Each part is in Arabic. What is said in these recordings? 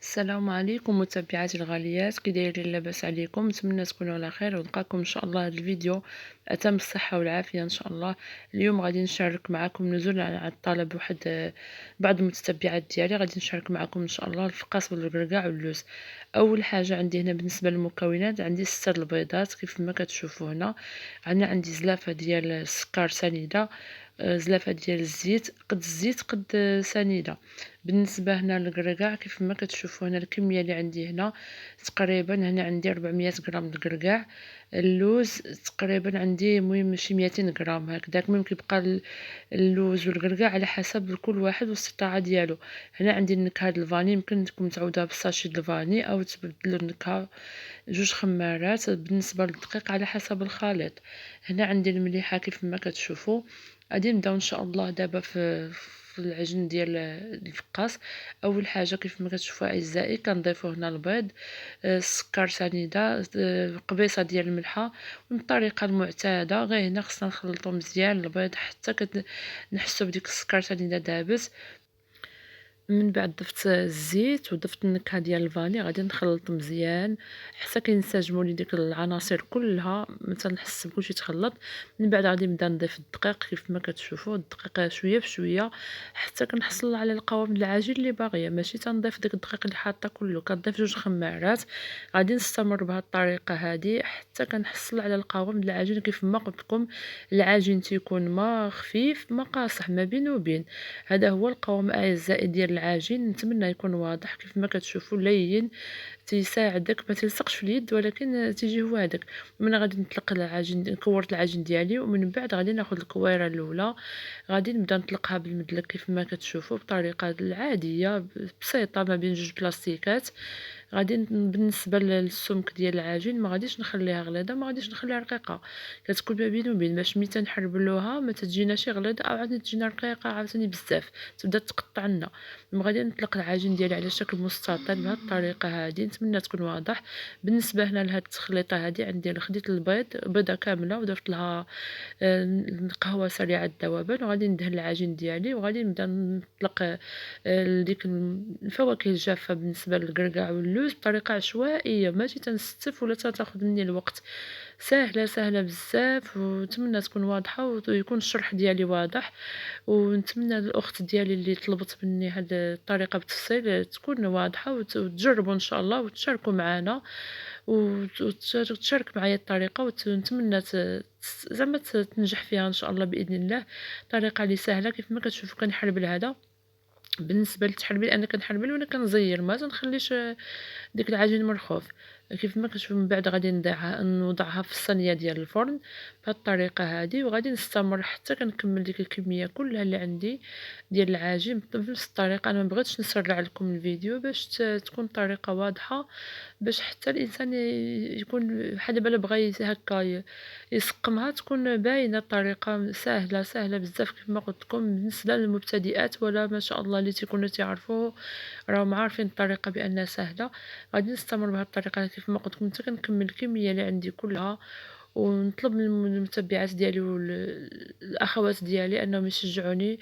السلام عليكم متابعاتي الغاليات، كي دايرين؟ لاباس عليكم؟ نتمنى تكونوا على خير ونلقاكم ان شاء الله هذا الفيديو اتم الصحه والعافيه ان شاء الله. اليوم غادي نشارك معكم نزول على طلب واحد بعض المتتبعات ديالي. غادي نشارك معكم ان شاء الله الفقاس بالكركاع واللوز. اول حاجه عندي هنا بالنسبه للمكونات، عندي 6 البيضات كيف ما كتشوفوا هنا. عندي زلافه ديال السكر سنيده، زلافه ديال الزيت، قد الزيت قد سنيده. بالنسبه هنا للكركاع كيف ما كتشوفوا هنا الكميه اللي عندي هنا تقريبا، هنا عندي 400 غرام د الكركاع. اللوز تقريبا عندي المهم شي 200 غرام هكذاك. المهم كيبقى اللوز والكركاع على حسب كل واحد والاستطاعه ديالو. هنا عندي النكهه د الفاني، يمكن تكون تعوضوها بالساشي د الفاني او تبدلوا النكهه 2 خمارات. بالنسبه للدقيق على حسب الخليط. هنا عندي المليحه كيف ما كتشوفوا. غادي نبداو ان شاء الله دابا في العجن ديال الفقاس. اول حاجه كيف ما كتشوفوا اعزائي كنضيفوا هنا البيض، السكر سنيده، قبيصه ديال الملحه. والطريقه المعتاده غير هنا خصنا نخلطوا مزيان البيض حتى نحسوا بديك السكر سنيده دابز. من بعد ضفت الزيت وضفت النكهه ديال الفاني، غادي نخلط مزيان حتى كينسجموا لي ديك العناصر كلها، مثلا نحس بكلشي تخلط. من بعد غادي نبدا نضيف الدقيق كيف ما كتشوفوا، الدقيق شويه بشويه حتى كنحصل على القوام د العجين اللي باغيه، ماشي تنضيف داك الدقيق اللي حاطه كله. كنضيف 2 خمارات. غادي نستمر بهذه الطريقه هذه حتى كنحصل على القوام د العجين كيف ما قلت لكم. العجين تيكون ما خفيف ما قاصح، ما بين وبين. هذا هو القوام اعزائي ديال العجين. نتمنى يكون واضح كيف ما كتشوفوا، لين تيساعدك ما تلصقش في اليد، ولكن تيجي هو هذاك. من غادي نطلق العجين، كورت العجين ديالي، ومن بعد غادي ناخذ الكويره الاولى، غادي نبدا نطلقها بالمدلك كيف ما كتشوفوا بطريقه العاديه بسيطه ما بين 2 بلاستيكات. غادي بالنسبه للسمك ديال العجين ما غاديش نخليها غليظه ما غاديش نخليها رقيقه، كتكون ما بين وبين باش ملي تنحربلوها ما تجيناش غليظه او عاد تجينا رقيقه عاوتاني بزاف تبدا تقطع لنا. غادي نطلق العجين ديالي على شكل مستطيل بهذه الطريقه هذه. نتمنى تكون واضح. بالنسبه هنا لهاد التخليطه هذه عندي خديت البيض بيضه كامله وضفت لها قهوه سريعه الذوبان، وغادي ندهن العجين ديالي وغادي نبدا نطلق ديك الفواكه الجافه بالنسبه للكركاع واللوز بطريقه عشوائيه، ماشي تنستف ولا تاخذ مني الوقت. سهله سهله بزاف، ونتمنى تكون واضحه ويكون الشرح ديالي واضح. ونتمنى الاخت ديالي اللي طلبت مني هاد الطريقه بالتفصيل تكون واضحه وتجربوا ان شاء الله وتشاركوا معنا وتشارك معايا الطريقه، ونتمنى زعما تنجح فيها ان شاء الله باذن الله. طريقه اللي سهله كيف ما كتشوفوا كنحربل هذا. بالنسبه للتحربيل انا كنحربل وانا كنزير، ما تنخليش ديك العجين مرخوف. كيف ما كتشوفوا من بعد غادي نوضعها في الصينيه ديال الفرن بهذه الطريقه هذه، وغادي نستمر حتى كنكمل ديك الكميه كلها اللي عندي ديال العجين بنفس الطريقه. انا ما بغيتش نسرع لكم الفيديو باش تكون الطريقه واضحه، باش حتى الانسان يكون بحال دابا الا بغى هكا يسقمها تكون باينه الطريقه سهله سهله بزاف. كيف ما قلت لكم بالنسبه للمبتدئات ولا ما شاء الله اللي تيكونوا تعرفوا راهم عارفين الطريقه بانها سهله. غادي نستمر بهذه الطريقه كيف ما قلت لكم حتى كنكمل الكميه اللي عندي كلها. ونطلب من المتبعات ديالي والاخوات ديالي انهم يشجعوني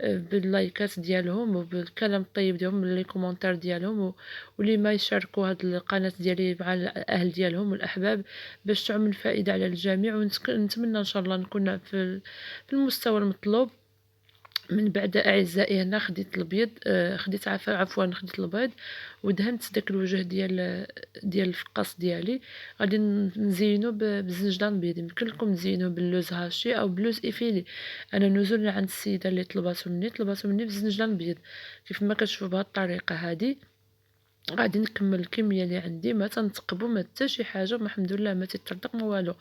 باللايكات ديالهم وبالكلام الطيب ديالهم لي كومونتير ديالهم واللي ما يشاركوا هاد القناه ديالي مع الاهل ديالهم والاحباب باش تعمل فائده على الجميع. ونتمنى ان شاء الله نكون في المستوى المطلوب. من بعد اعزائي هنا خديت البيض، خديت عفوا خديت البيض ودهنت داك الوجه ديال الفقاس ديالي. غادي نزينو بالزنجلان البيض. يمكن لكم تزينوه باللوز هاشي او باللوز ايفيلي. انا نزول عند السيده اللي طلباتو مني بالزنجلان البيض. كيف ما كتشوفوا بهذه الطريقه هذه غادي نكمل الكميه اللي عندي، ما تنتقبوا ما حتى شي حاجه، ما الحمد لله ما تيطرطق ما والو.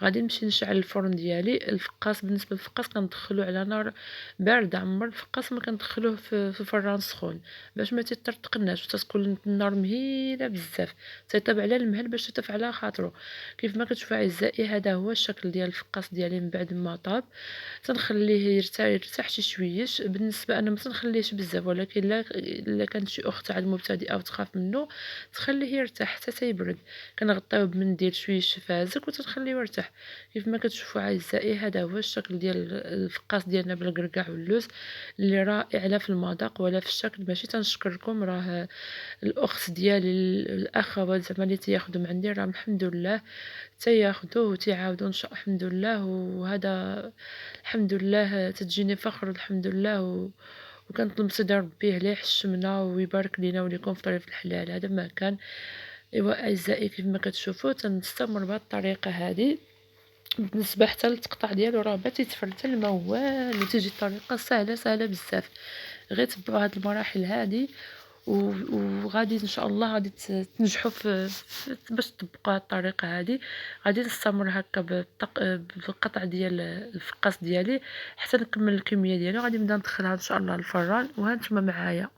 غادي نمشي نشعل الفرن ديالي. الفقاس بالنسبه للفقاس كندخلوه على نار بارده، عمر الفقاس ما كندخلوه في فران سخون باش ما تيطرطقناش وتتكون النار مهيله بزاف. تيطيب على المهل باش تطيب على خاطرو. كيف ما كتشوفوا اعزائي هذا هو الشكل ديال الفقاس ديالي من بعد ما طاب. تنخليه يرتاح شي شويش. بالنسبه انا ما تنخليهش بزاف، ولكن الا كانت شي اخت عاد مبتدئه تخاف منه تخليه يرتاح حتى تيبرد، كنغطيوه بمنديل شويه يشفازك وتتخليه يرتاح. كيف ما كتشوفوا أعزائي هذا هو الشكل ديال الفقاص ديالنا بالكركاع واللوز اللي رائع لا في المذاق ولا في الشكل. ماشي تنشكركم، راه الأخت ديالي الأخوات زعما اللي تياخدو من عندي راهم الحمد لله تياخدوه وتيعاودو الحمد لله، وهذا الحمد لله تتجيني فخر الحمد لله وكنطلب سيدي ربي عليه يحشمنا ويبارك لينا وليكم في طريق الحلال. هذا ما كان. ايوا اعزائي كيف ما كتشوفوا تنستمر بهذه الطريقه هذه بالنسبه حتى للتقطاع ديالو راه با تيتفرتل ما والو، تيجي الطريقه سهله سهله بزاف. غير تبعوا هاد المراحل هذه وغادي ان شاء الله غادي تنجحوا باش تطبقوا هاد الطريقه هذه. غادي نستمر هكا بالقطع ديال الفقاس ديالي حتى نكمل الكميه ديالو. غادي نبدا ندخلها ان شاء الله للفران وهانتوما معايا.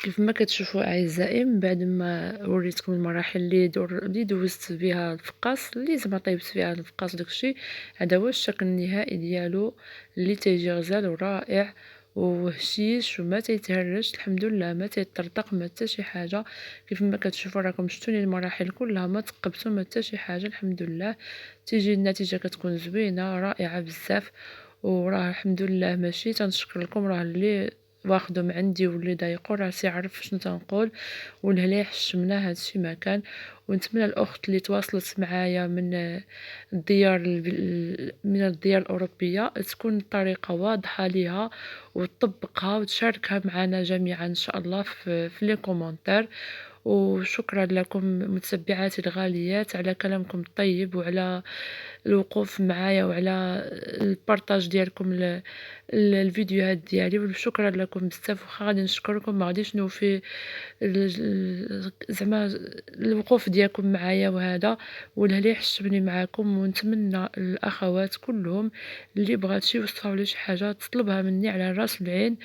كيف ما كتشوفوا اعزائي من بعد ما وريتكم المراحل اللي دوزت بها الفقاس اللي زعما طيبت فيها الفقاس داكشي، هذا هو الشكل النهائي ديالو اللي تيجي غزال ورائع وهشيش وما تيتهرش الحمد لله، ما تيطرطق ما حتى شي حاجه. كيف ما كتشوفوا راكم شفتوني المراحل كلها ما تقبتوا ما حتى شي حاجه الحمد لله. تيجي النتيجه كتكون زوينه رائعه بزاف وراه الحمد لله. ماشي تنشكر لكم، راه اللي واخدو من عندي واللي ضايقو راه سيعرف شنو تنقول. والهلا حشمنا هادشي ما كان. ونتمنى الاخت اللي تواصلت معايا من الديار الاوروبيه تكون الطريقه واضحه ليها وتطبقها وتشاركها معنا جميعا ان شاء الله في لي كومونتير. وشكرا لكم متتبعاتي الغاليات على كلامكم الطيب وعلى الوقوف معايا وعلى البارطاج ديالكم الفيديوهات ديالي. وشكرا لكم بزاف، وخا غادي نشكركم ما غاديش نوفي زعما الوقوف ديالكم معايا وهذا واللي حشمني معاكم. ونتمنى الاخوات كلهم اللي بغات شي وصفه ولا شي حاجه تطلبها مني على الراس والعين.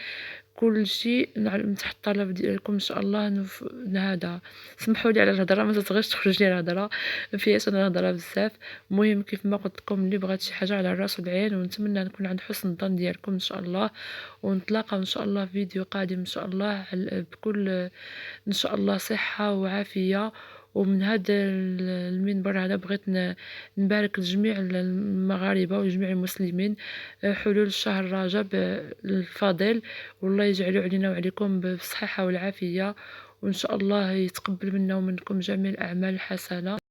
كل شيء تحت الطلب ديالكم ان شاء الله. هذا سمحوا لي على الهضره ما تبغيش تخرج لي الهضره فياش انا الهضره بزاف. المهم كيف ما قلت لكم اللي بغات شي حاجه على الراس والعين، ونتمنى نكون عند حسن الظن ديالكم ان شاء الله. ونتلاقاو ان شاء الله في فيديو قادم ان شاء الله بكل ان شاء الله صحه وعافيه. ومن هذا المنبر هذا بغيت نبارك لجميع المغاربه وجميع المسلمين حلول شهر رجب الفضيل، والله يجعله علينا وعليكم بالصحه والعافيه، وان شاء الله يتقبل منا ومنكم جميع الاعمال الحسنه.